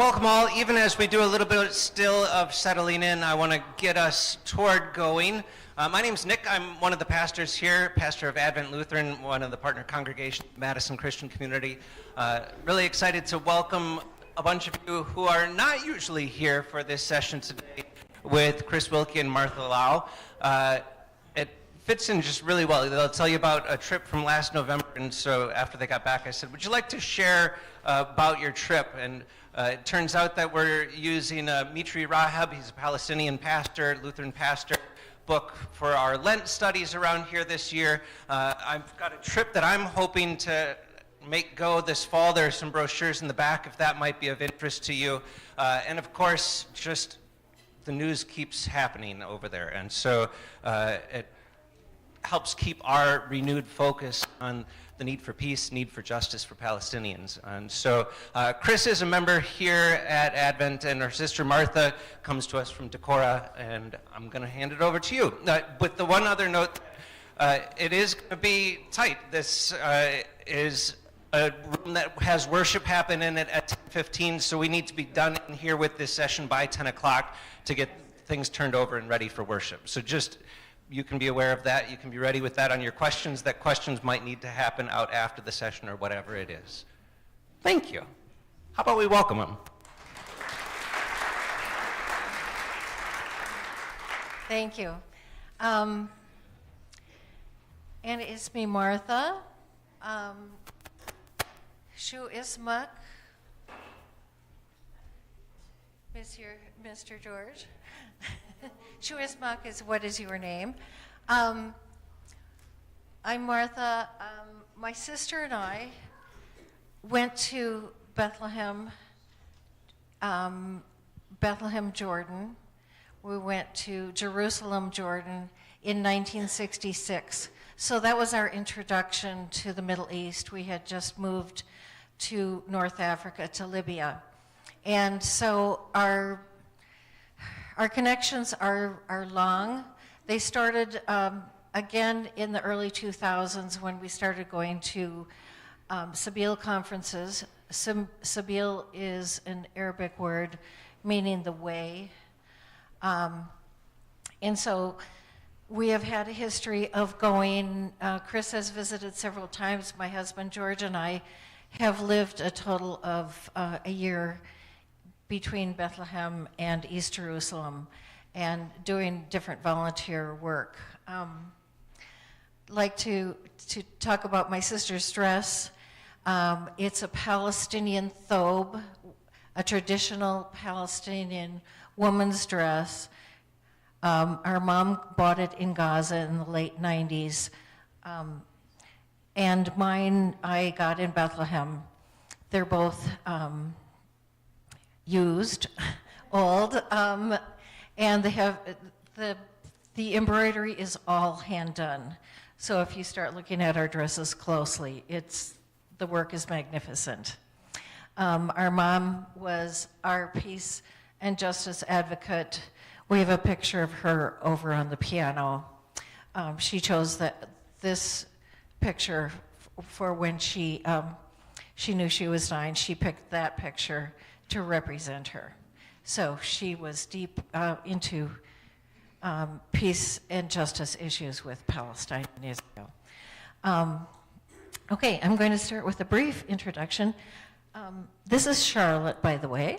Welcome all. Even as we do a little bit still of settling in, I want to get us toward going. My name's Nick. I'm one of the pastors here, pastor of Advent Lutheran, one of the partner congregations, Madison Christian Community. Really excited to welcome a bunch of you who are not usually here for this session today with Chris Wilkie and Martha Lau. It fits in just really well. They'll tell you about a trip from last November, and so after they got back, I said, would you like to share about your trip? And it turns out that we're using Mitri Rahab. He's a Palestinian pastor, Lutheran pastor, book for our Lent studies around here this year. I've got a trip that I'm hoping to make go this fall. There are some brochures in the back if that might be of interest to you. And of course, just the news keeps happening over there. And so it helps keep our renewed focus on the need for peace, need for justice for Palestinians. And so Chris is a member here at Advent, and her sister Martha comes to us from Decorah, and I'm going to hand it over to you. With the one other note, it is going to be tight. This is a room that has worship happen in it at 10:15, so we need to be done in here with this session by 10 o'clock to get things turned over and ready for worship. So just you can be aware of that. You can be ready with that on your questions. That questions might need to happen out after the session or whatever it is. Thank you. How about we welcome them? Thank you. And it's me, Martha. Shu Ismak, Mr. George. Shu Ismak is what is your name? I'm Martha. My sister and I went to Bethlehem, Jordan. We went to Jerusalem, Jordan in 1966. So that was our introduction to the Middle East. We had just moved to North Africa, to Libya. And so our connections are long. They started again in the early 2000s when we started going to Sabeel conferences. Sabeel is an Arabic word meaning the way. And so we have had a history of going. Chris has visited several times. My husband George and I have lived a total of a year between Bethlehem and East Jerusalem and doing different volunteer work. Like to talk about my sister's dress. It's a Palestinian thobe, a traditional Palestinian woman's dress. Our mom bought it in Gaza in the late 90s. And mine I got in Bethlehem. They're both used, old, and they have, the embroidery is all hand done. So if you start looking at our dresses closely, the work is magnificent. Our mom was our peace and justice advocate. We have a picture of her over on the piano. She chose this picture for when she knew she was dying. She picked that picture to represent her. So she was deep into peace and justice issues with Palestine and Israel. Okay, I'm going to start with a brief introduction. This is Charlotte, by the way.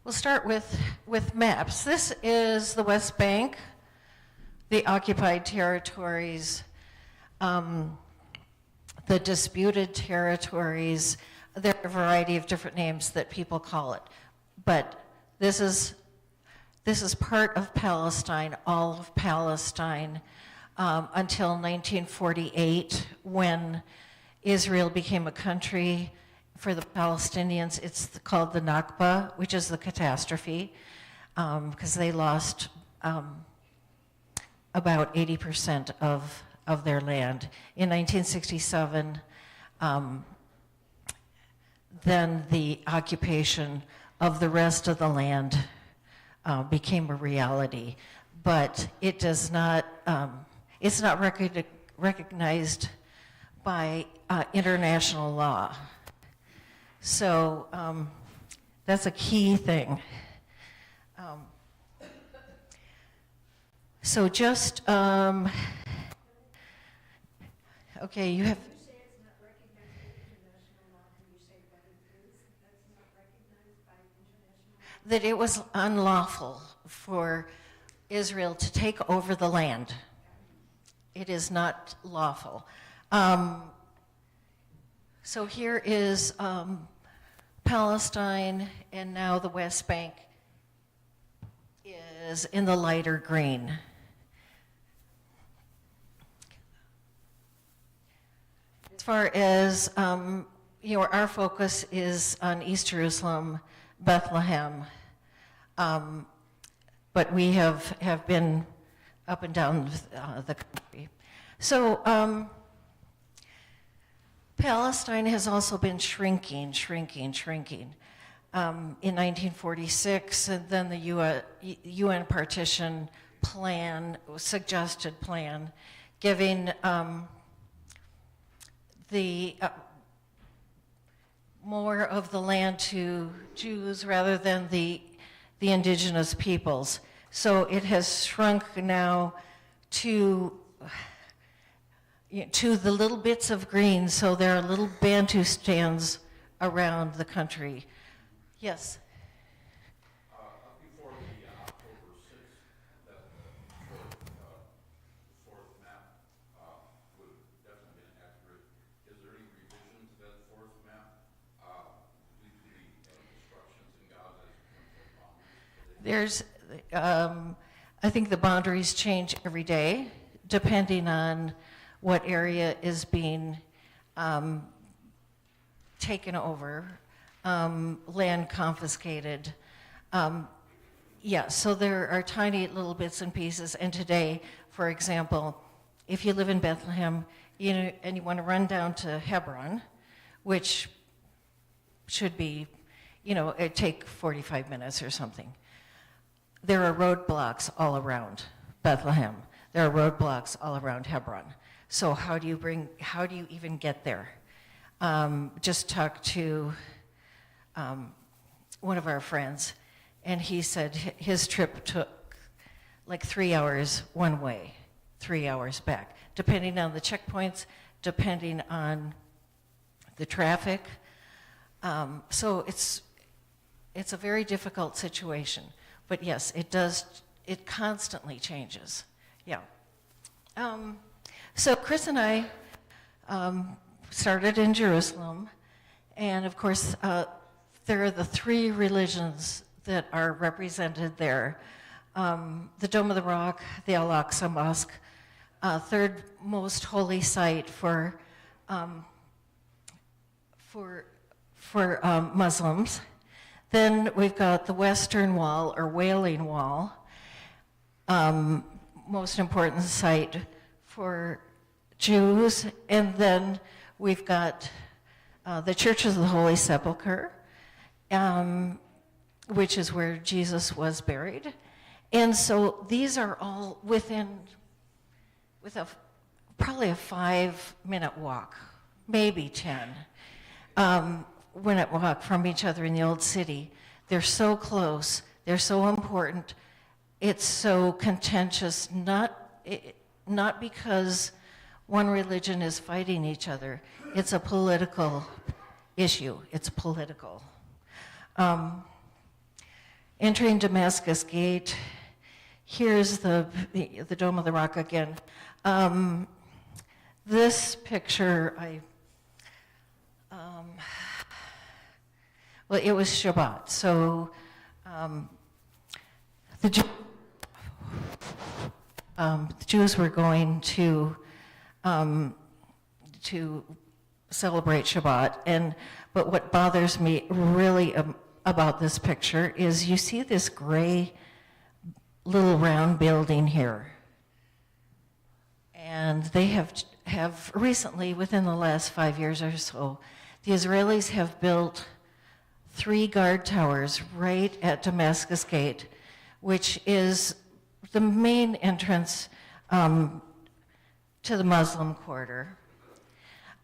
We'll start with maps. This is the West Bank, the occupied territories, the disputed territories. There are a variety of different names that people call it, but this is part of Palestine, all of Palestine, until 1948, when Israel became a country. For the Palestinians, it's called the Nakba, which is the catastrophe, because they lost about 80% of their land. In 1967, then the occupation of the rest of the land became a reality. But it does not, it's not recognized by international law. So that's a key thing. So just, okay, you have, You say it's not recognized by international law, can you say what it is that's not recognized by international law? that it was unlawful for Israel to take over the land. It is not lawful. So here is Palestine, and now the West Bank is in the lighter green. As far as, our focus is on East Jerusalem, Bethlehem, but we have been up and down the country. So Palestine has also been shrinking. In 1946, and then the UN partition plan, suggested plan, giving the more of the land to Jews rather than the indigenous peoples. So it has shrunk now to the little bits of green, so there are little Bantustan's around the country. Yes? Up before the October 6th, that fourth map would have definitely been accurate. Is there any revision to that fourth map due to the destructions in Gaza as it comes to boundaries? I think the boundaries change every day, depending on what area is being taken over, land confiscated. Yeah, so there are tiny little bits and pieces. And today, for example, if you live in Bethlehem, and you want to run down to Hebron, which should be, it'd take 45 minutes or something. There are roadblocks all around Bethlehem. There are roadblocks all around Hebron. So how do you even get there? Just talked to one of our friends, and he said his trip took like 3 hours one way, 3 hours back, depending on the checkpoints, depending on the traffic. So it's a very difficult situation. But yes, it constantly changes. Yeah. So Chris and I started in Jerusalem, and of course, there are the three religions that are represented there. The Dome of the Rock, the Al-Aqsa Mosque, third most holy site for Muslims. Then we've got the Western Wall, or Wailing Wall, most important site for Jews. And then we've got the Church of the Holy Sepulchre, which is where Jesus was buried. And so these are all with probably a 5-minute walk, maybe 10. Minute walk from each other in the old city. They're so close, they're so important. It's so contentious, not because one religion is fighting each other. It's a political issue. It's political. Entering Damascus Gate, here's the Dome of the Rock again. This picture, well, it was Shabbat, so the Jews were going to celebrate Shabbat, but what bothers me really about this picture is you see this gray little round building here, and they have recently, within the last 5 years or so, the Israelis have built 3 guard towers right at Damascus Gate, which is the main entrance to the Muslim quarter.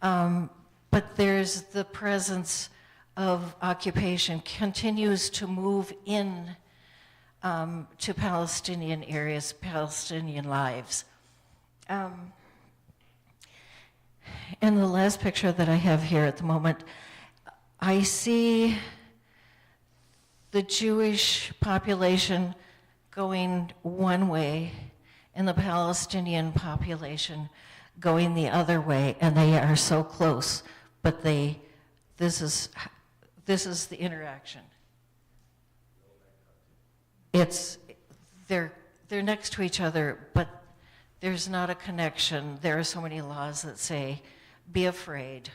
But there's the presence of occupation continues to move in to Palestinian areas, Palestinian lives. In the last picture that I have here at the moment, I see the Jewish population going one way and the Palestinian population going the other way, and they are so close, but this is the interaction. They're next to each other, but there's not a connection. There are so many laws that say, be afraid,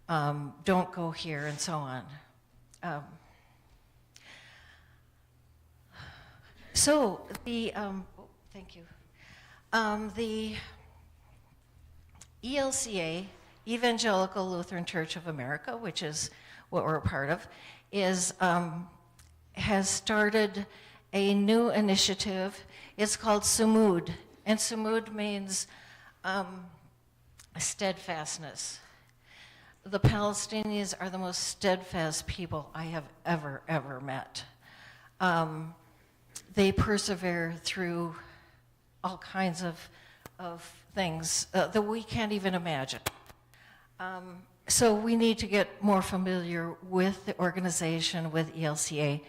don't go here, and so on. Thank you. The ELCA, Evangelical Lutheran Church of America, which is what we're a part of, has started a new initiative. It's called Sumud, and Sumud means steadfastness. The Palestinians are the most steadfast people I have ever met. They persevere through all kinds of things that we can't even imagine. So we need to get more familiar with the organization, with ELCA.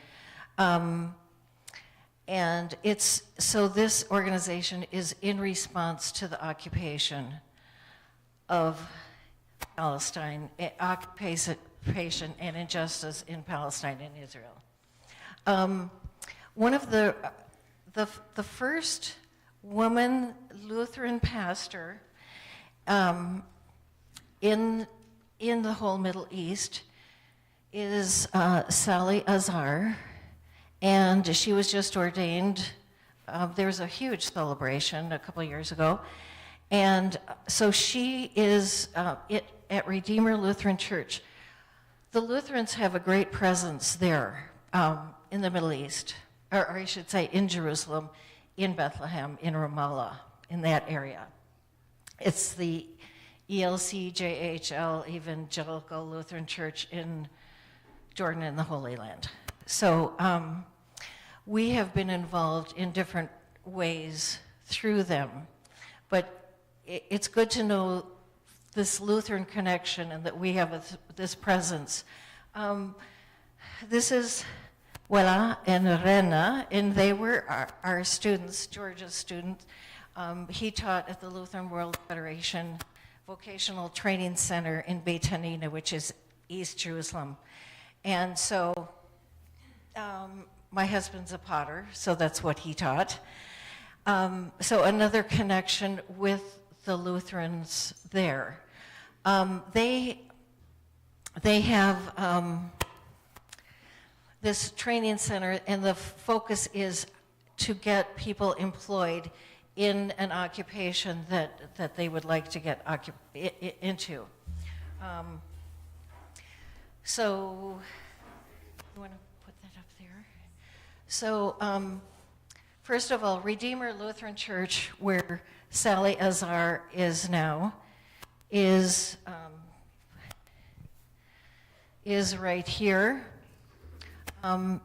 And this organization is in response to the occupation of Palestine, occupation and injustice in Palestine and Israel. One of the first woman Lutheran pastor in the whole Middle East is Sally Azar, and she was just ordained. There was a huge celebration a couple years ago, and so she is at Redeemer Lutheran Church. The Lutherans have a great presence there in the Middle East, or I should say in Jerusalem, in Bethlehem, in Ramallah, in that area. It's the ELCJHL, Evangelical Lutheran Church in Jordan and the Holy Land. So we have been involved in different ways through them, but it's good to know this Lutheran connection and that we have this presence. This is Wella and Rena, and they were our students, George's students. He taught at the Lutheran World Federation Vocational Training Center in Beit Hanina, which is East Jerusalem. And so my husband's a potter, so that's what he taught. So another connection with the Lutherans there. They have this training center, and the focus is to get people employed in an occupation that they would like to get into. So, you want to put that up there? So, first of all, Redeemer Lutheran Church, where Sally Azar is now, is right here. And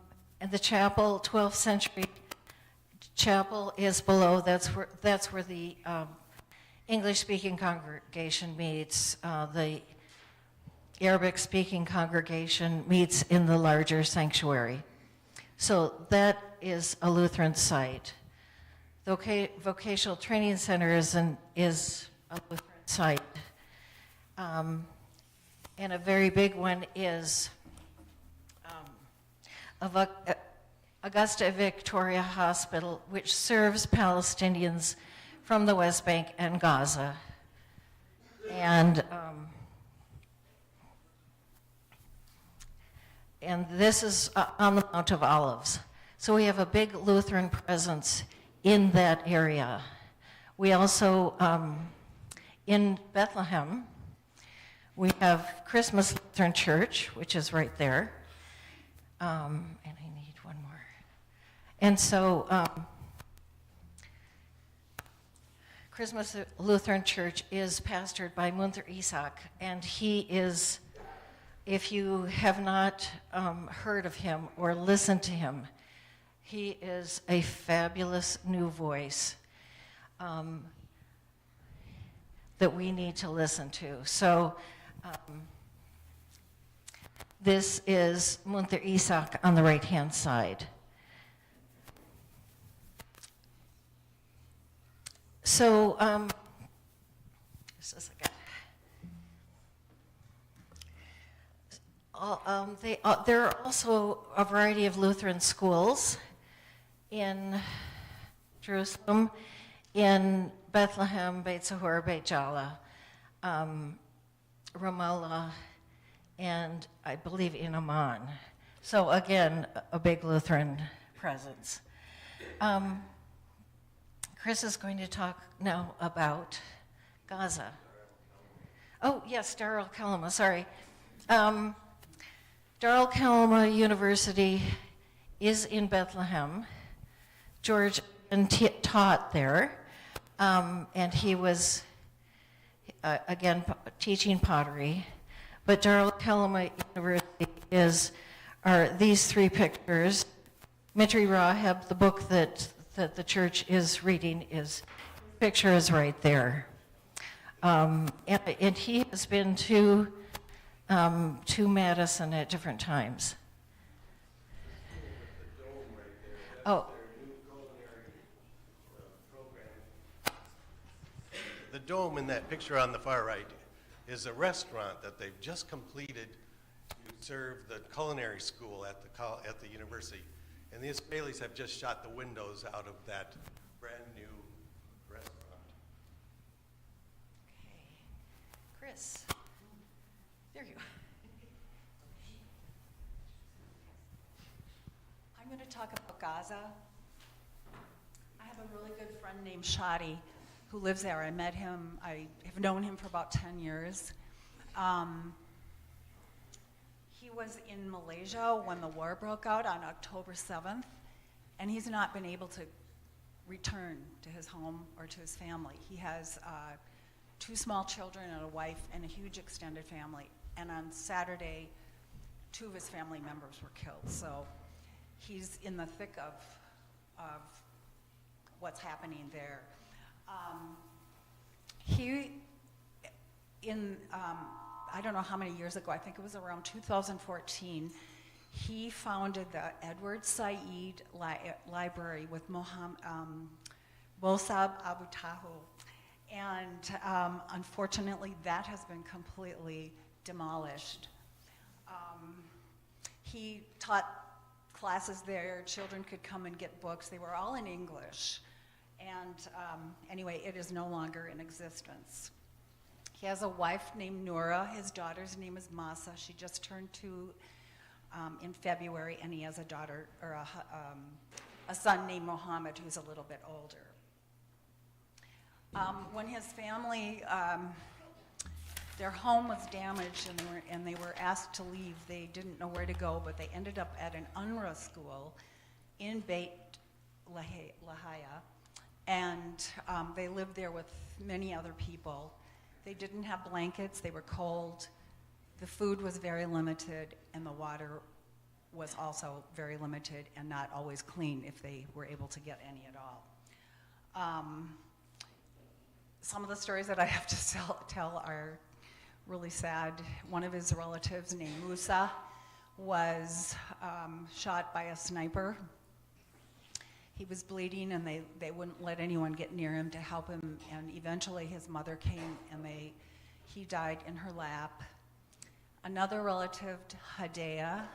the chapel, 12th century chapel, is below. That's where the English-speaking congregation meets. The Arabic-speaking congregation meets in the larger sanctuary. So that is a Lutheran site. The Vocational Training Center is a Lutheran site. And a very big one is Augusta Victoria Hospital, which serves Palestinians from the West Bank and Gaza. And this is on the Mount of Olives. So we have a big Lutheran presence in that area. We also, in Bethlehem, we have Christmas Lutheran Church, which is right there. And I need one more. And so Christmas Lutheran Church is pastored by Munther Isak, and he is, if you have not heard of him or listened to him, he is a fabulous new voice that we need to listen to. So this is Munther Isak on the right-hand side. So, just a second. There are also a variety of Lutheran schools in Jerusalem, in Bethlehem, Beit Zahor, Beit Jala, Ramallah, and I believe in Amman. So again, a big Lutheran presence. Chris is going to talk now about Gaza. Oh, yes, Dar el-Kalima, sorry. Dar el-Kalima University is in Bethlehem. George taught there, and he was, again, teaching pottery. But Dar el-Kalima University are these three pictures. Mitri Rahab, the book that the church is reading, picture is right there. And he has been to Madison at different times. Oh. The dome in that picture on the far right is a restaurant that they've just completed to serve the culinary school at the university. And the Israelis have just shot the windows out of that brand new restaurant. Okay. Chris, there you go. I'm going to talk about Gaza. I have a really good friend named Shadi who lives there. I met him, I have known him for about 10 years. He was in Malaysia when the war broke out on October 7th, and he's not been able to return to his home or to his family. He has 2 small children and a wife and a huge extended family. And on Saturday, 2 of his family members were killed. So he's in the thick of what's happening there. I don't know how many years ago, I think it was around 2014, he founded the Edward Said Library with Mossab Abu Tahu. And unfortunately, that has been completely demolished. He taught classes there. Children could come and get books. They were all in English. And anyway, it is no longer in existence. He has a wife named Noura. His daughter's name is Masa. She just turned 2 in February, and he has a daughter, or a son named Mohammed, who's a little bit older. When his family, their home was damaged and they were asked to leave, they didn't know where to go, but they ended up at an UNRWA school in Beit Lahia, and they lived there with many other people. They didn't have blankets, they were cold, the food was very limited, and the water was also very limited and not always clean if they were able to get any at all. Some of the stories that I have to tell are really sad. One of his relatives named Musa was shot by a sniper. He was bleeding, and they wouldn't let anyone get near him to help him, and eventually his mother came, and he died in her lap. Another relative, Hadea,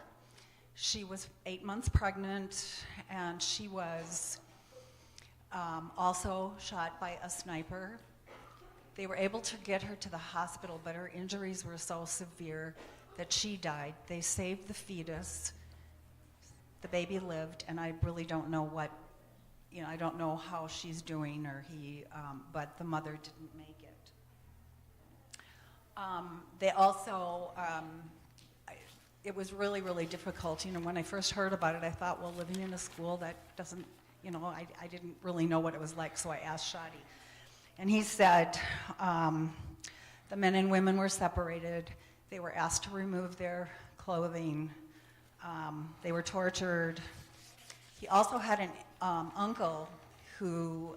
she was 8 months pregnant, and she was also shot by a sniper. They were able to get her to the hospital, but her injuries were so severe that she died. They saved the fetus. The baby lived, and I really don't know I don't know how she's doing, or but the mother didn't make it. They also, it was really, really difficult. When I first heard about it, I thought, well, living in a school that doesn't, I didn't really know what it was like, so I asked Shadi. And he said the men and women were separated. They were asked to remove their clothing. They were tortured. He also had an uncle who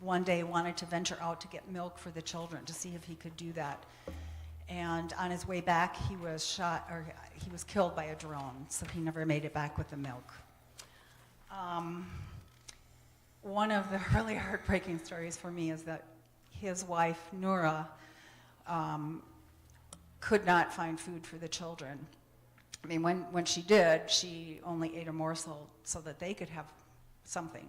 one day wanted to venture out to get milk for the children to see if he could do that. And on his way back, he was shot, or he was killed by a drone, so he never made it back with the milk. One of the really heartbreaking stories for me is that his wife, Noura, could not find food for the children. I mean, when she did, she only ate a morsel so that they could have something.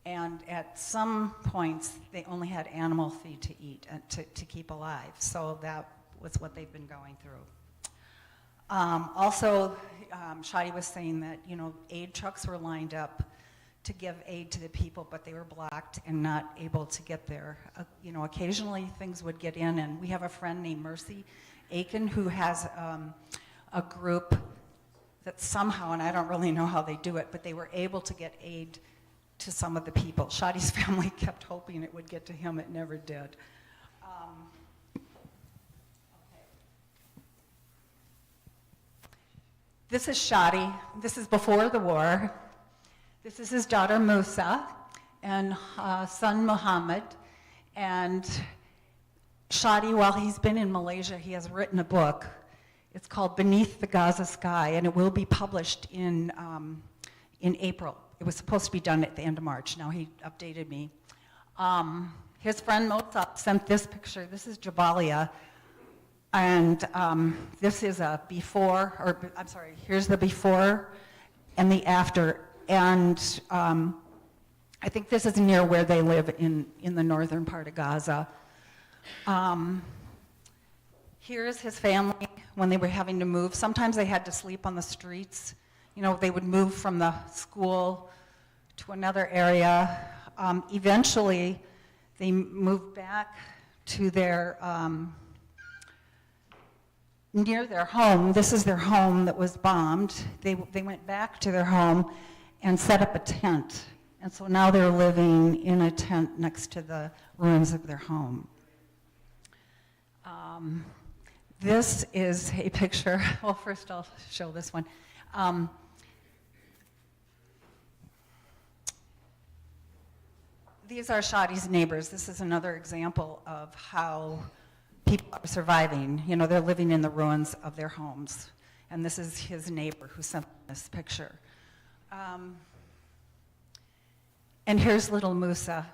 And at some points, they only had animal feed to eat and to keep alive. So that was what they've been going through. Also, Shadi was saying that, you know, aid trucks were lined up to give aid to the people, but they were blocked and not able to get there. You know, occasionally things would get in, and we have a friend named Mercy Aiken who has a group that somehow, and I don't really know how they do it, but they were able to get aid to some of the people. Shadi's family kept hoping it would get to him. It never did. This is Shadi. This is before the war. This is his daughter Musa and son Muhammad. And Shadi, while he's been in Malaysia, he has written a book. It's called Beneath the Gaza Sky, and it will be published in April. It was supposed to be done at the end of March. Now he updated me. His friend Mozart sent this picture. This is Jabalia. And this is a before, or I'm sorry, here's the before and the after. And I think this is near where they live in the northern part of Gaza. Here's his family when they were having to move. Sometimes they had to sleep on the streets. You know, they would move from the school to another area. Eventually, they moved back to their, near their home. This is their home that was bombed. They went back to their home and set up a tent. And so now they're living in a tent next to the ruins of their home. This is a picture. Well, first I'll show this one. These are Shadi's neighbors. This is another example of how people are surviving. You know, they're living in the ruins of their homes. And this is his neighbor who sent this picture. And here's little Musa.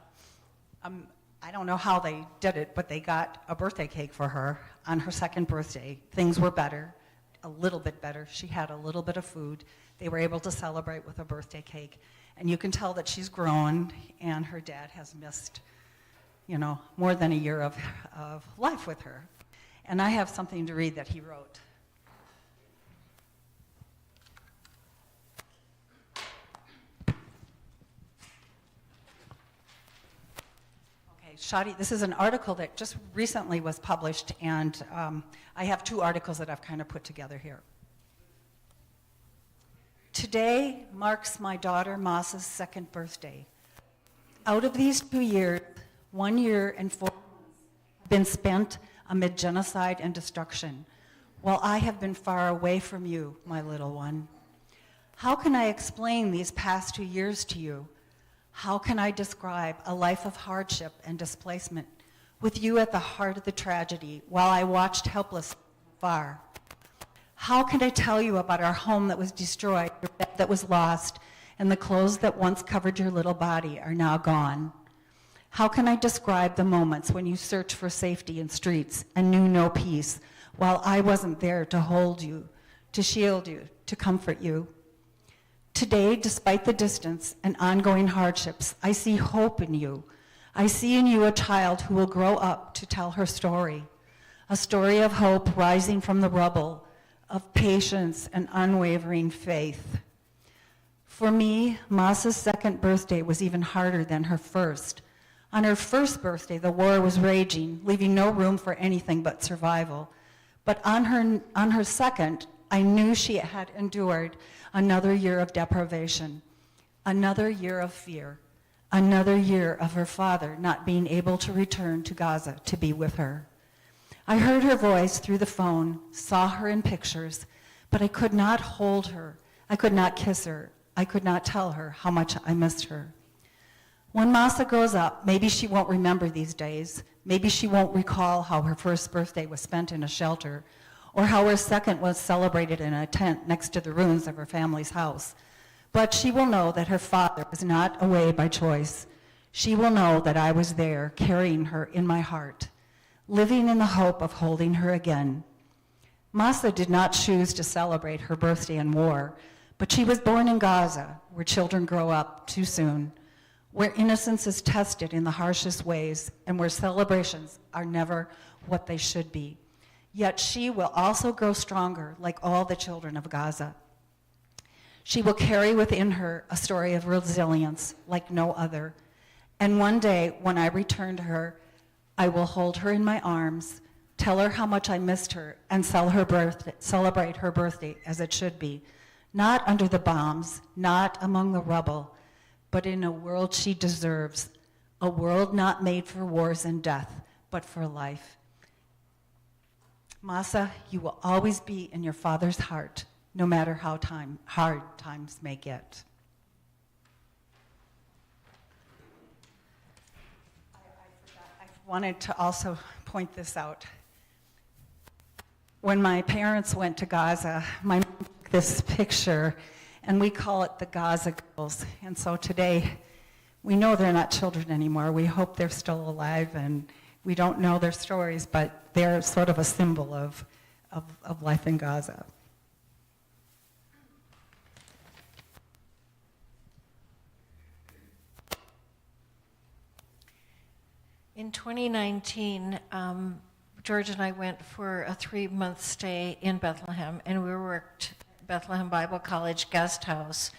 I don't know how they did it, but they got a birthday cake for her on her second birthday. Things were better, a little bit better. She had a little bit of food. They were able to celebrate with a birthday cake. And you can tell that she's grown, and her dad has missed, you know, more than a year of life with her. And I have something to read that he wrote. Shadi, this is an article that just recently was published, and I have two articles that I've kind of put together here. Today marks my daughter Masa's second birthday. Out of these 2 years, 1 year and 4 months have been spent amid genocide and destruction, while I have been far away from you, my little one. How can I explain these past 2 years to you? How can I describe a life of hardship and displacement with you at the heart of the tragedy while I watched helpless from afar? How can I tell you about our home that was destroyed, your bed that was lost, and the clothes that once covered your little body are now gone? How can I describe the moments when you searched for safety in streets and knew no peace while I wasn't there to hold you, to shield you, to comfort you? Today, despite the distance and ongoing hardships, I see hope in you. I see in you a child who will grow up to tell her story, a story of hope rising from the rubble, of patience and unwavering faith. For me, Masa's second birthday was even harder than her first. On her first birthday, the war was raging, leaving no room for anything but survival. But on her second, I knew she had endured another year of deprivation, another year of fear, Another year of her father not being able to return to Gaza to be with her. I heard her voice through the phone, saw her in pictures, but I could not hold her. I could not kiss her. I could not tell her how much I missed her. When Masa grows up, maybe she won't remember these days. Maybe she won't recall how her first birthday was spent in a shelter, or how her second was celebrated in a tent next to the ruins of her family's house. But she will know that her father was not away by choice. She will know that I was there, carrying her in my heart, living in the hope of holding her again. Masa did not choose to celebrate her birthday in war, but she was born in Gaza, where children grow up too soon, where innocence is tested in the harshest ways, and where celebrations are never what they should be. Yet she will also grow stronger, like all the children of Gaza. She will carry within her a story of resilience like no other. And one day, when I return to her, I will hold her in my arms, tell her how much I missed her, and celebrate her birthday as it should be, not under the bombs, not among the rubble, but in a world she deserves, a world not made for wars and death, but for life. Masa, you will always be in your father's heart, no matter how hard times may get. I wanted to also point this out. When my parents went to Gaza, my mom took this picture, and we call it the Gaza Girls. And so today, we know they're not children anymore. We hope they're still alive, and we don't know their stories, but they're sort of a symbol of life in Gaza. In 2019, George and I went for a 3-month stay in Bethlehem, and we worked at Bethlehem Bible College guest house,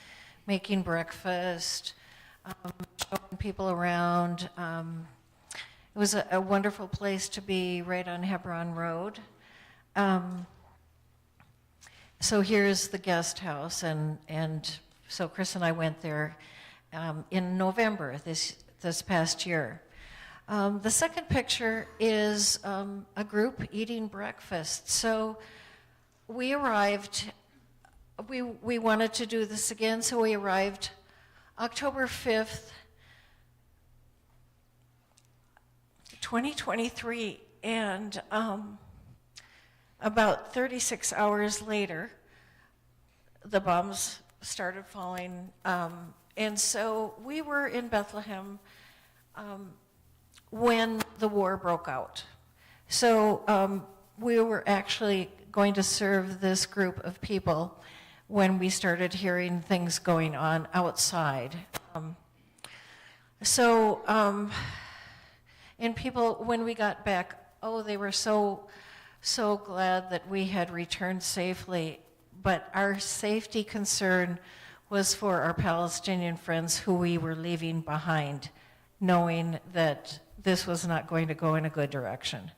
making breakfast, showing people around. It was a wonderful place to be, right on Hebron Road. So here's the guest house, and so Chris and I went there in November this past year. The second picture is a group eating breakfast. So we arrived, we wanted to do this again, so we arrived October 5th, 2023, and about 36 hours later, the bombs started falling, and so we were in Bethlehem when the war broke out. So we were actually going to serve this group of people when we started hearing things going on outside. And people, when we got back, they were so glad that we had returned safely. But our safety concern was for our Palestinian friends who we were leaving behind, knowing that this was not going to go in a good direction.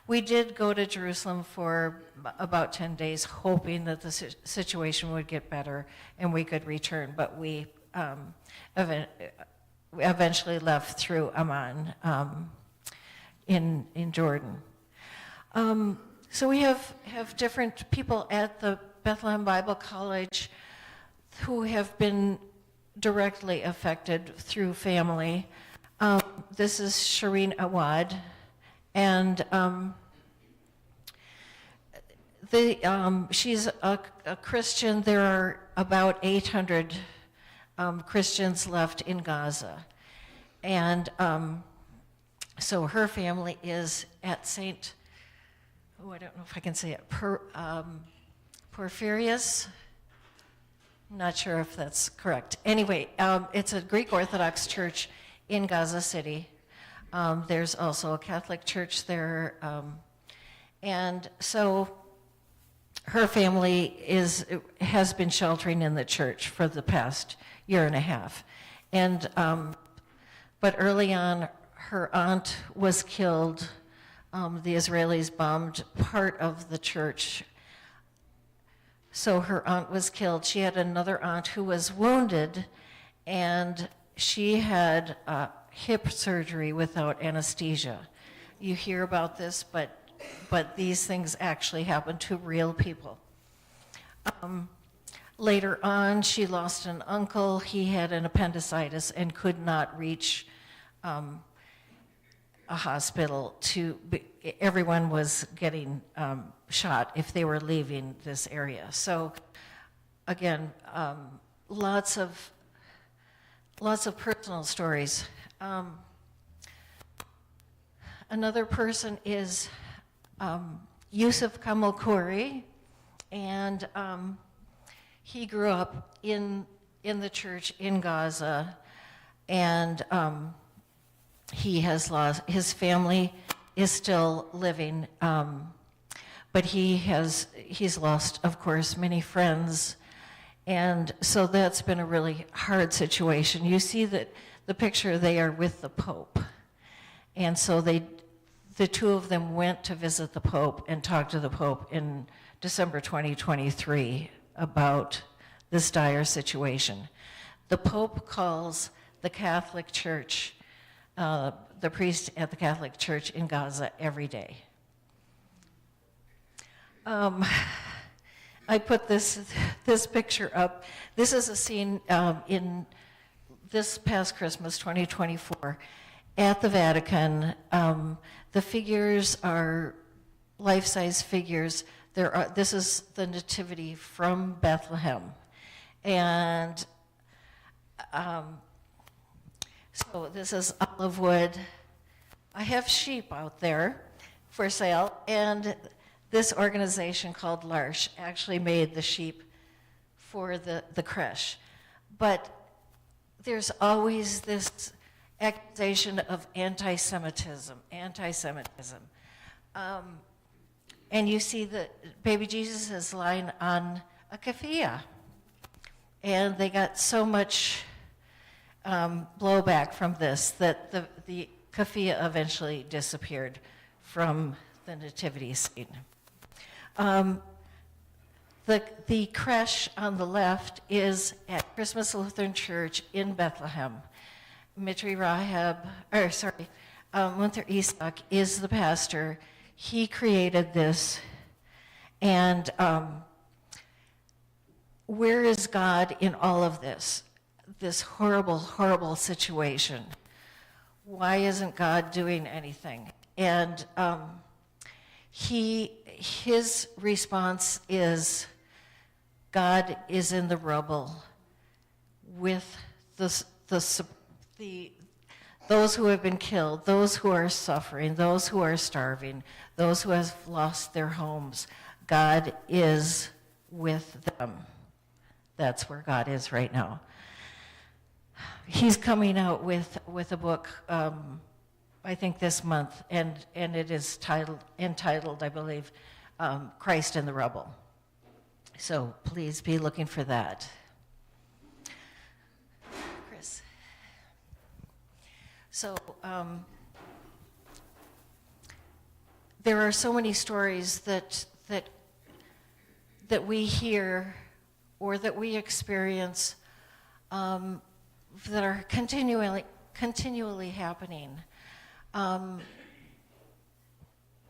We did go to Jerusalem for about 10 days, hoping that the situation would get better and we could return, but we eventually left through Amman in Jordan. So we have different people at the Bethlehem Bible College who have been directly affected through family. This is Shireen Awad, and she's a Christian. There are about 800 Christians left in Gaza, and so her family is at St. I don't know if I can say it, Porphyrius. I'm not sure if that's correct. Anyway, it's a Greek Orthodox church in Gaza City. There's also a Catholic church there. And so her family has been sheltering in the church for the past year and a half. And, but early on, her aunt was killed. The Israelis bombed part of the church. So her aunt was killed. She had another aunt who was wounded, and she had hip surgery without anesthesia. You hear about this, but these things actually happen to real people. Later on, she lost an uncle. He had an appendicitis and could not reach a hospital. Everyone was getting shot if they were leaving this area. So again, lots of personal stories. Another person is Yusuf Kamal Khoury, and he grew up in the church in Gaza, and he has lost, his family is still living, but he's lost, of course, many friends, and so that's been a really hard situation. You see that the picture, they are with the Pope, and so the two of them went to visit the Pope and talk to the Pope in December 2023 about this dire situation. The Pope calls the Catholic Church, the priest at the Catholic Church in Gaza every day. I put this picture up. This is a scene in this past Christmas, 2024, at the Vatican. The figures are life-size figures. This is the Nativity from Bethlehem. And so this is olive wood. I have sheep out there for sale, and this organization called L'Arche actually made the sheep for the creche. But there's always this accusation of anti-Semitism. And you see that baby Jesus is lying on a keffiyeh. And they got so much blowback from this that the keffiyeh eventually disappeared from the nativity scene. The creche on the left is at Christmas Lutheran Church in Bethlehem. Mitri Rahab, Munther Isak is the pastor. He created this, and where is God in all of this? This horrible, horrible situation. Why isn't God doing anything? And his response is, God is in the rubble with those who have been killed, those who are suffering, those who are starving, those who have lost their homes. God is with them. That's where God is right now. He's coming out with a book, I think this month, and it is entitled, I believe, Christ in the Rubble. So please be looking for that. Chris. So there are so many stories that we hear or that we experience that are continually happening.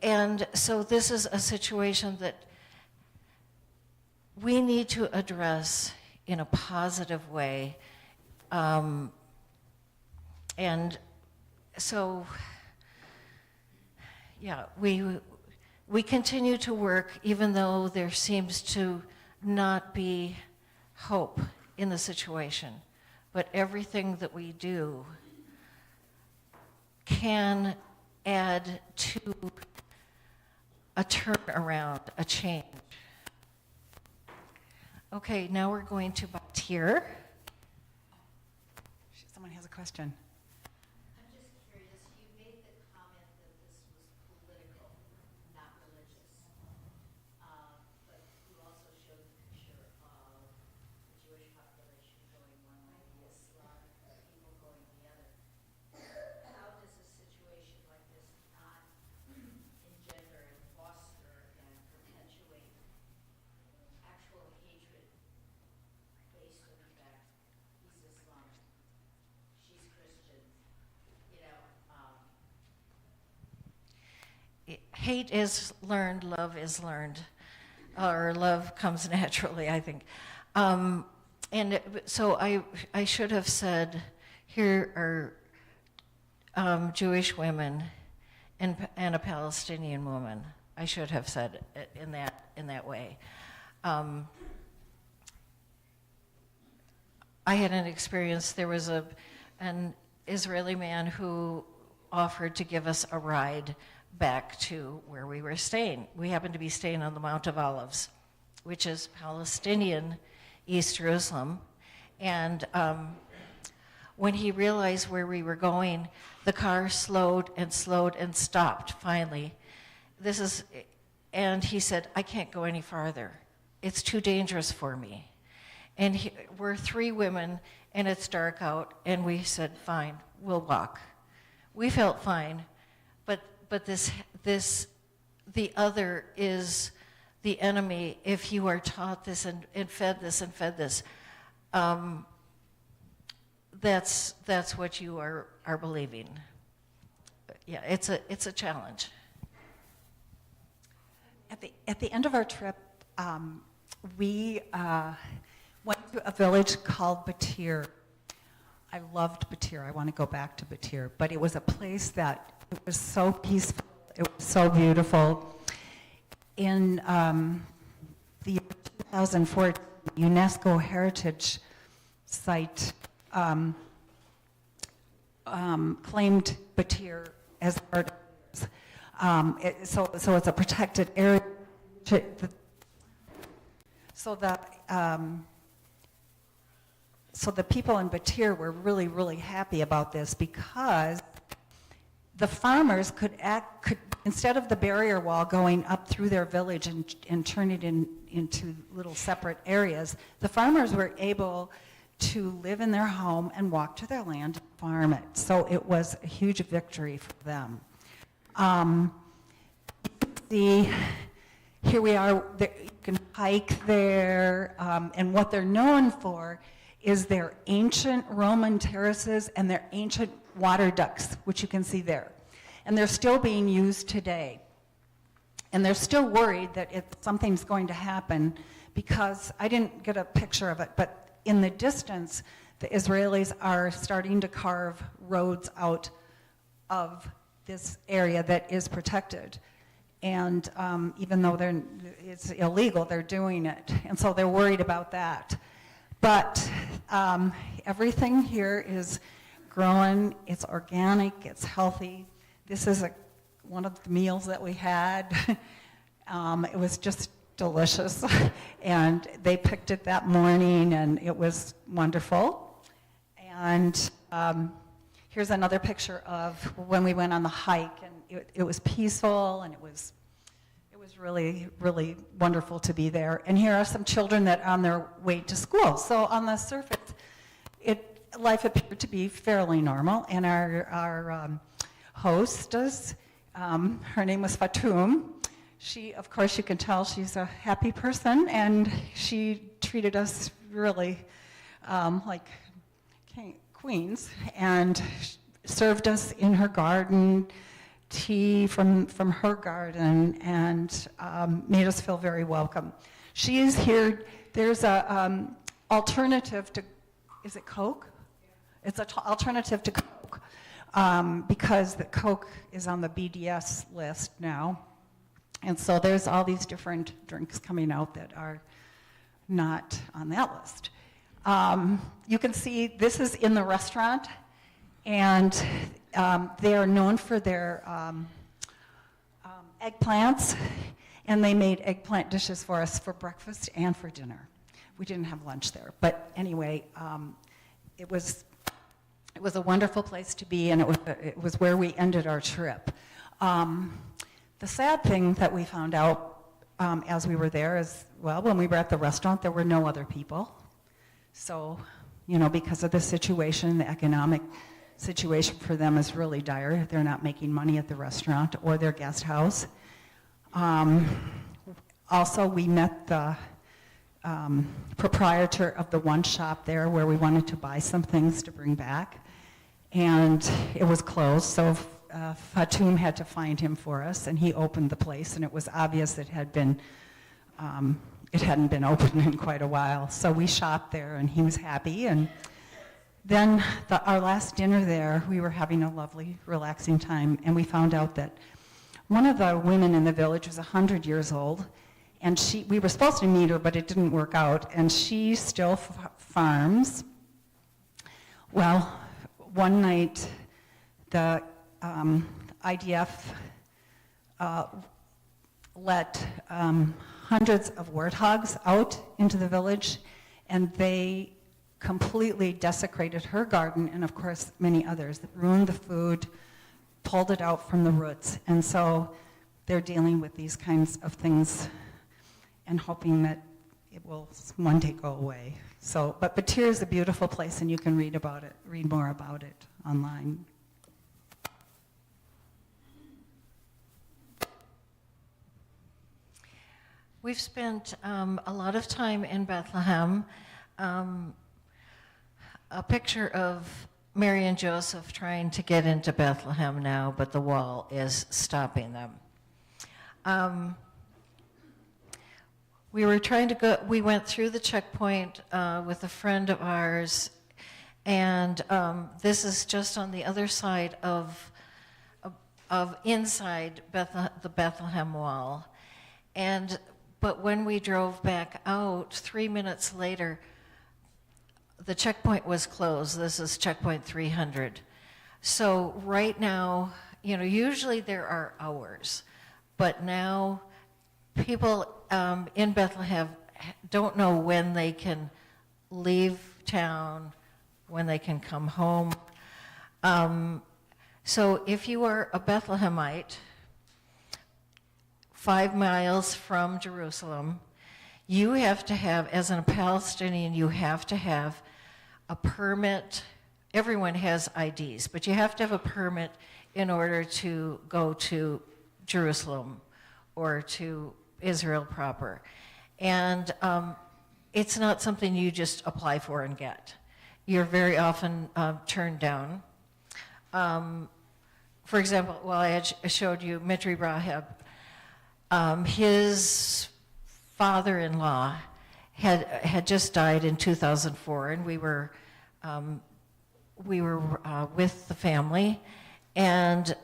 And so this is a situation that we need to address in a positive way. And so, yeah, we continue to work even though there seems to not be hope in the situation. But everything that we do can add to a turnaround, a change. Okay, now we're going to Batir. Someone has a question. I'm just curious, you made the comment that this was political, not religious. But you also showed the picture of the Jewish population going one way, the Islam people going the other. How does a situation like this not engender and foster and perpetuate actual hatred based on the fact he's Islamic? hate is learned, love is learned, or love comes naturally, I think. So I should have said, here are Jewish women and a Palestinian woman. I should have said it in that way. I had an experience. There was an Israeli man who offered to give us a ride back to where we were staying. We happened to be staying on the Mount of Olives, which is Palestinian East Jerusalem. And when he realized where we were going, the car slowed and stopped finally. And he said, I can't go any farther. It's too dangerous for me. And we're 3 women, and it's dark out, and we said, fine, we'll walk. We felt fine, but the other is the enemy. If you are taught this and fed this, that's what you are believing. Yeah, it's a challenge. At the end of our trip, we went to a village called Batir. I loved Batir. I want to go back to Batir. But it was a place that it was so peaceful. It was so beautiful. In the year 2004, UNESCO Heritage Site claimed Batir as part of so it's a protected area. So the people in Batir were really, really happy about this because the farmers could instead of the barrier wall going up through their village and turn it into little separate areas, the farmers were able to live in their home and walk to their land and farm it. So it was a huge victory for them. Here we are, you can hike there, and what they're known for is their ancient Roman terraces and their ancient water ducts, which you can see there. And they're still being used today. And they're still worried that if something's going to happen, because I didn't get a picture of it, but in the distance, the Israelis are starting to carve roads out of this area that is protected. And even though it's illegal, they're doing it. And so they're worried about that. But everything here is growing, it's organic, it's healthy. This is one of the meals that we had. It was just delicious. And they picked it that morning, and it was wonderful. And here's another picture of when we went on the hike, and it was peaceful, and it was really, really wonderful to be there. And here are some children that are on their way to school. So on the surface, life appeared to be fairly normal. And our hostess, her name was Fatum. She, of course, you can tell she's a happy person, and she treated us really like queens, and served us in her garden, tea from her garden, and made us feel very welcome. She is here. There's a alternative to, is it Coke? It's an alternative to Coke, because the Coke is on the BDS list now. And so there's all these different drinks coming out that are not on that list. You can see this is in the restaurant, and they are known for their eggplants, and they made eggplant dishes for us for breakfast and for dinner. We didn't have lunch there, but anyway, it was a wonderful place to be, and it was where we ended our trip. The sad thing that we found out as we were there is, well, when we were at the restaurant, there were no other people. So, because of the situation, the economic situation for them is really dire. They're not making money at the restaurant or their guest house. Also, we met the proprietor of the one shop there where we wanted to buy some things to bring back, and it was closed. So Fatum had to find him for us, and he opened the place, and it was obvious it hadn't been opened in quite a while. So we shopped there, and he was happy. And then our last dinner there, we were having a lovely, relaxing time, and we found out that one of the women in the village was 100 years old, and we were supposed to meet her, but it didn't work out, and she still farms. Well, one night, the IDF let hundreds of warthogs out into the village, and they completely desecrated her garden, and of course many others, that ruined the food, pulled it out from the roots. And so they're dealing with these kinds of things and hoping that it will one day go away. So, but Batir is a beautiful place, and you can read more about it online. We've spent a lot of time in Bethlehem. A picture of Mary and Joseph trying to get into Bethlehem now, but the wall is stopping them. We went through the checkpoint with a friend of ours, and this is just on the other side of inside the Bethlehem wall. But when we drove back out, 3 minutes later, the checkpoint was closed. This is checkpoint 300. So right now, usually there are hours, but now people in Bethlehem don't know when they can leave town, when they can come home. So if you are a Bethlehemite, 5 miles from Jerusalem, you have to have, as a Palestinian, you have to have a permit. Everyone has IDs, but you have to have a permit in order to go to Jerusalem or to Israel proper. And it's not something you just apply for and get. You're very often turned down. For example, I showed you Mitri Rahab. His father-in-law had just died in 2004, and we were with the family, and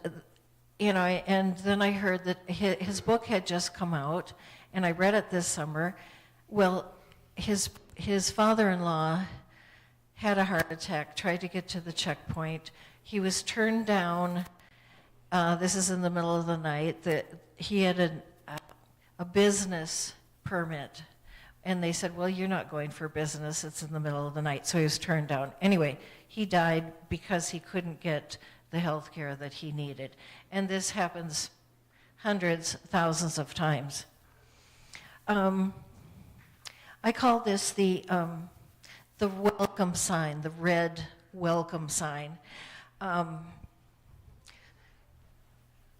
and then I heard that his book had just come out, and I read it this summer. Well, his father-in-law had a heart attack, tried to get to the checkpoint. He was turned down. This is in the middle of the night. He had a business permit, and they said, well, you're not going for business, it's in the middle of the night. So he was turned down. Anyway, he died because he couldn't get the health care that he needed. And this happens hundreds, thousands of times. I call this the welcome sign, the red welcome sign.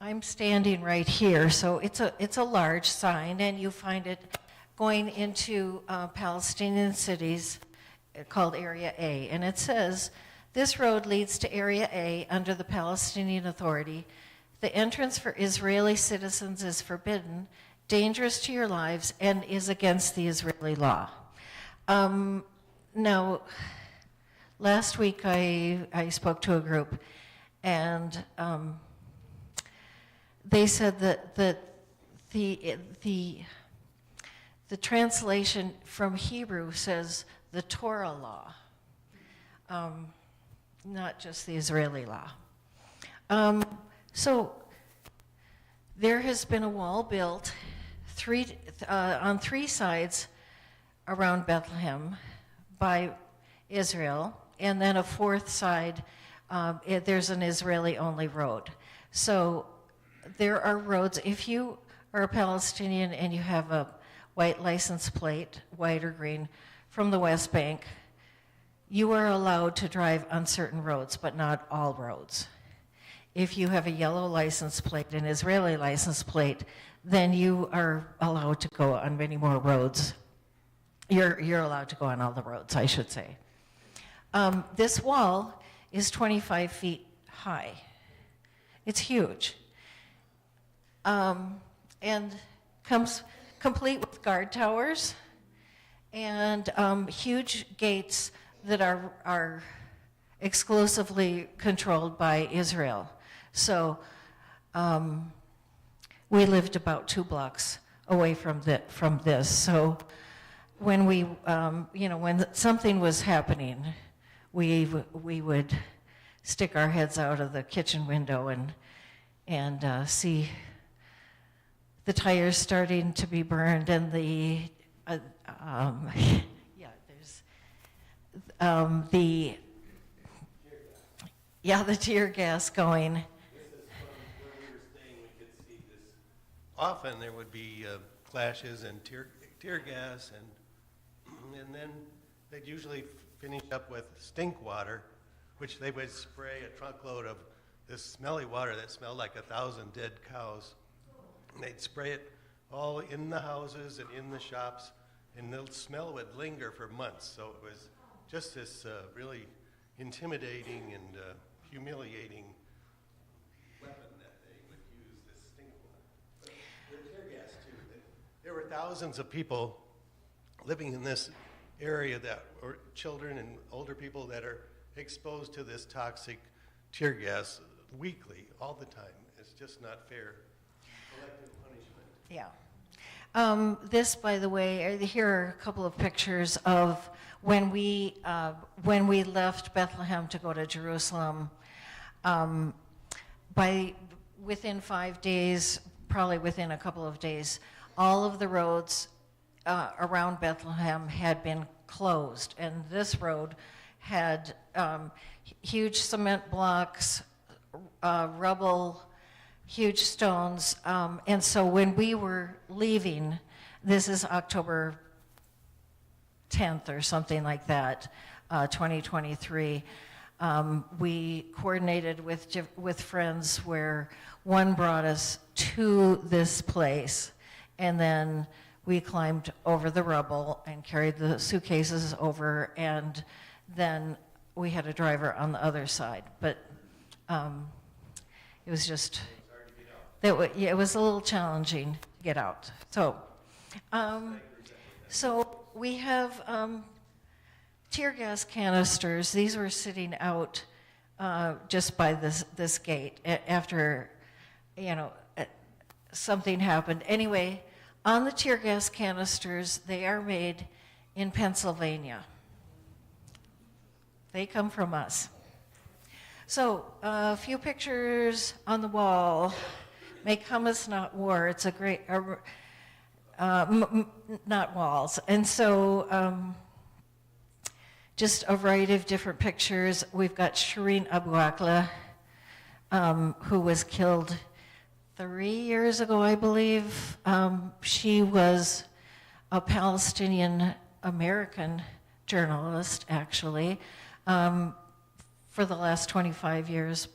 I'm standing right here, so it's a large sign, and you find it going into Palestinian cities called Area A. And it says, this road leads to Area A under the Palestinian Authority. The entrance for Israeli citizens is forbidden, dangerous to your lives, and is against the Israeli law. Now, last week I spoke to a group, and they said that the translation from Hebrew says the Torah law, not just the Israeli law. So there has been a wall built on 3 sides around Bethlehem by Israel, and then a 4th side, there's an Israeli-only road. So there are roads. If you are a Palestinian and you have a white license plate, white or green, from the West Bank, you are allowed to drive on certain roads, but not all roads. If you have a yellow license plate, an Israeli license plate, then you are allowed to go on many more roads. You're allowed to go on all the roads, I should say. This wall is 25 feet high. It's huge. And comes complete with guard towers and huge gates that are exclusively controlled by Israel. So we lived about 2 blocks away from this. So when we, when something was happening, we would stick our heads out of the kitchen window and see the tires starting to be burned and the the tear gas going. This is from where we were staying, we could see this. Often there would be clashes and tear gas, and then they'd usually finish up with stink water, which they would spray a truckload of this smelly water that smelled like 1,000 dead cows. And they'd spray it all in the houses and in the shops, and the smell would linger for months. So it was just this really intimidating and humiliating weapon that they would use, this stink water. But the tear gas too. There were thousands of people living in this area that were children and older people that are exposed to this toxic tear gas weekly, all the time. It's just not fair. Collective punishment. Yeah. This, by the way, here are a couple of pictures of when we left Bethlehem to go to Jerusalem. Within 5 days, probably within a couple of days, all of the roads around Bethlehem had been closed, and this road had huge cement blocks, rubble, huge stones, and so when we were leaving, this is October 10th or something like that, 2023, we coordinated with friends where one brought us to this place, and then we climbed over the rubble and carried the suitcases over, and then we had a driver on the other side. But it was just, it was a little challenging to get out. So we have tear gas canisters. These were sitting out just by this gate after, something happened. Anyway, on the tear gas canisters, they are made in Pennsylvania. They come from us. So a few pictures on the wall. Make hummus, not war. It's a great, not walls. And so just a variety of different pictures. We've got Shireen Abu Akleh, who was killed 3 years ago, I believe. She was a Palestinian American journalist, actually. For the last 25 years,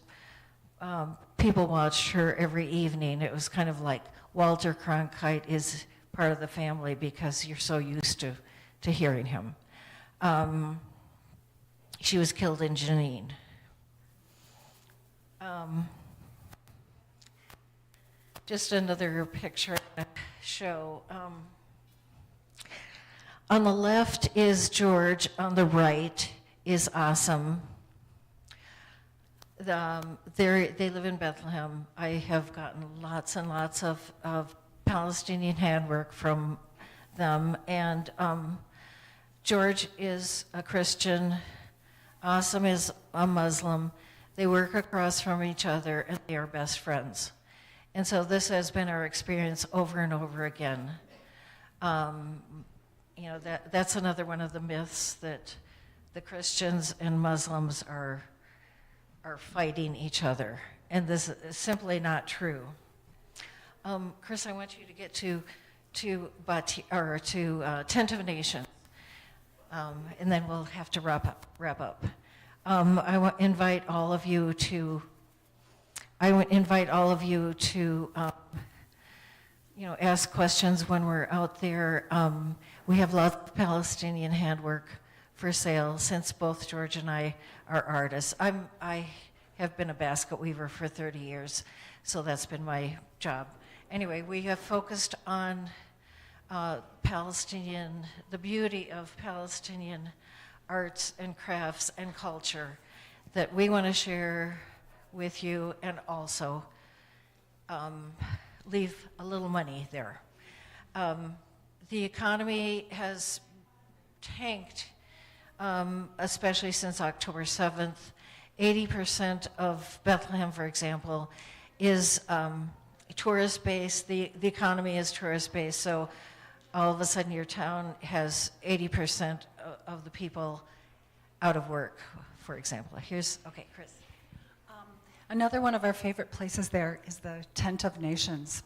people watched her every evening. It was kind of like Walter Cronkite is part of the family because you're so used to hearing him. She was killed in Jenin. Just another picture to show. On the left is George, on the right is Asim. They live in Bethlehem. I have gotten lots and lots of Palestinian handwork from them, and George is a Christian, Asim is a Muslim. They work across from each other, and they are best friends. And so this has been our experience over and over again. That's another one of the myths, that the Christians and Muslims are fighting each other, and this is simply not true. Chris, I want you to get to Tent of Nations, and then we'll have to wrap up. I invite all of you to ask questions when we're out there. We have lots of Palestinian handwork for sale, since both George and I are artists. I have been a basket weaver for 30 years, so that's been my job. Anyway, we have focused on the beauty of Palestinian arts and crafts and culture that we want to share with you, and also leave a little money there. The economy has tanked, especially since October 7th. 80% of Bethlehem, for example, is tourist-based. The economy is tourist-based, so all of a sudden your town has 80% of the people out of work, for example. Okay, Chris. Another one of our favorite places there is the Tent of Nations.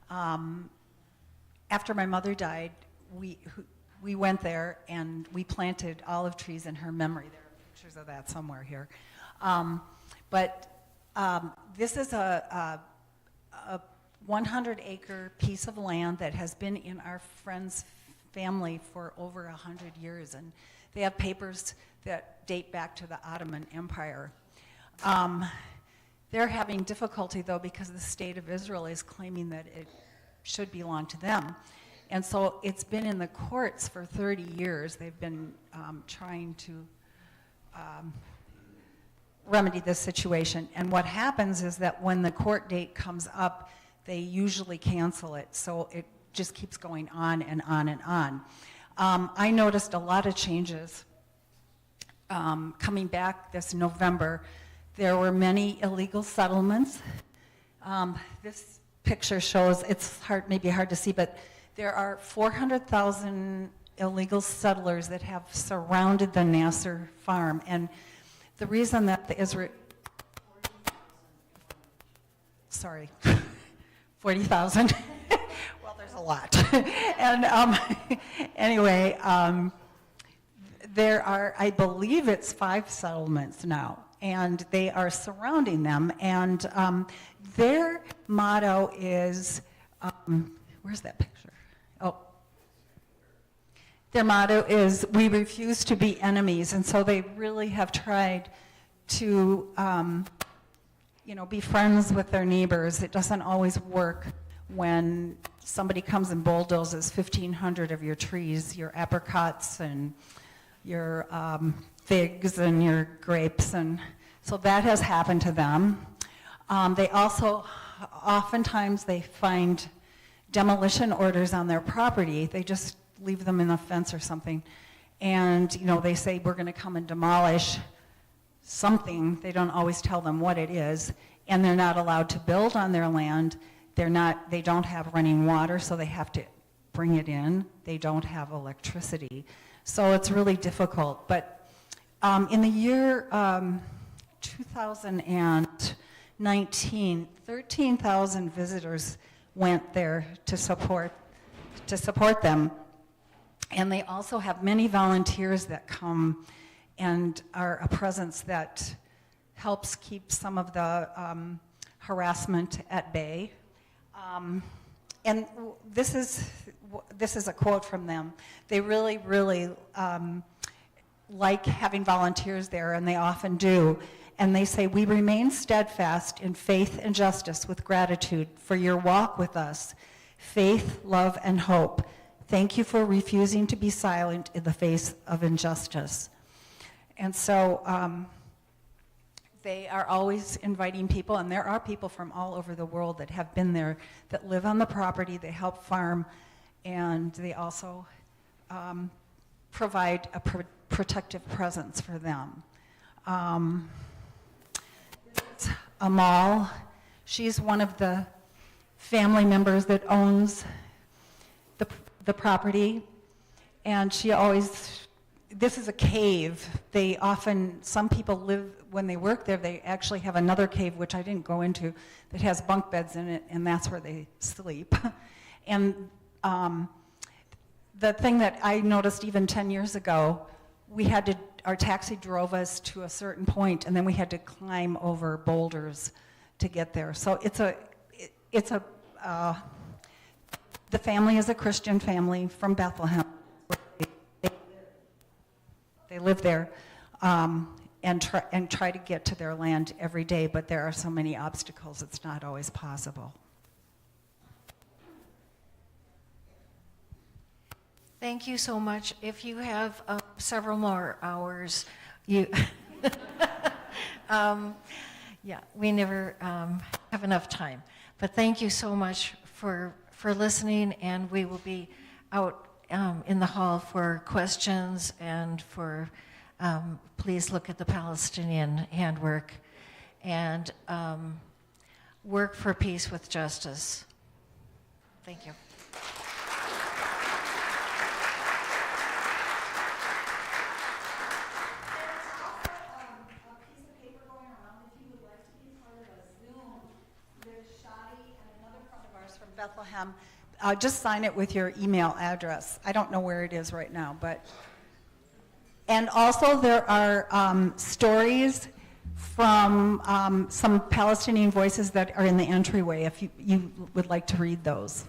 After my mother died, we went there and we planted olive trees in her memory. There are pictures of that somewhere here. This is a 100-acre piece of land that has been in our friend's family for over 100 years, and they have papers that date back to the Ottoman Empire. They're having difficulty, though, because the state of Israel is claiming that it should belong to them. And so it's been in the courts for 30 years. They've been trying to remedy this situation. And what happens is that when the court date comes up, they usually cancel it. So it just keeps going on and on and on. I noticed a lot of changes coming back this November. There were many illegal settlements. This picture shows, it's maybe hard to see, but there are 400,000 illegal settlers that have surrounded the Nasser farm. And the reason that the Israel, 40,000. Well, there's a lot. And anyway, there are, I believe it's 5 settlements now, and they are surrounding them. And their motto is, where's that picture? Oh. Their motto is, we refuse to be enemies. And so they really have tried to be friends with their neighbors. It doesn't always work when somebody comes and bulldozes 1,500 of your trees, your apricots and your figs and your grapes. And so that has happened to them. They also, oftentimes they find demolition orders on their property. They just leave them in a fence or something. And, they say, we're going to come and demolish something. They don't always tell them what it is. And they're not allowed to build on their land. They don't have running water, so they have to bring it in. They don't have electricity. So it's really difficult. But in the year 2019, 13,000 visitors went there to support them. And they also have many volunteers that come and are a presence that helps keep some of the harassment at bay. And this is a quote from them. They really, really like having volunteers there, and they often do. And they say, we remain steadfast in faith and justice with gratitude for your walk with us, faith, love, and hope. Thank you for refusing to be silent in the face of injustice. And so they are always inviting people, and there are people from all over the world that have been there, that live on the property, they help farm, and they also provide a protective presence for them. Amal, she's one of the family members that owns the property, and she always, this is a cave. Some people live, when they work there, they actually have another cave, which I didn't go into, that has bunk beds in it, and that's where they sleep. And the thing that I noticed even 10 years ago, our taxi drove us to a certain point, and then we had to climb over boulders to get there. So the family is a Christian family from Bethlehem. They live there. And and try to get to their land every day, but there are so many obstacles, it's not always possible. Thank you so much. If you have several more hours, you, yeah, we never have enough time. But thank you so much for listening, and we will be out in the hall for questions and for, please look at the Palestinian handwork and work for peace with justice. Thank you. From Bethlehem, just sign it with your email address. I don't know where it is right now, but. And also there are stories from some Palestinian voices that are in the entryway if you would like to read those.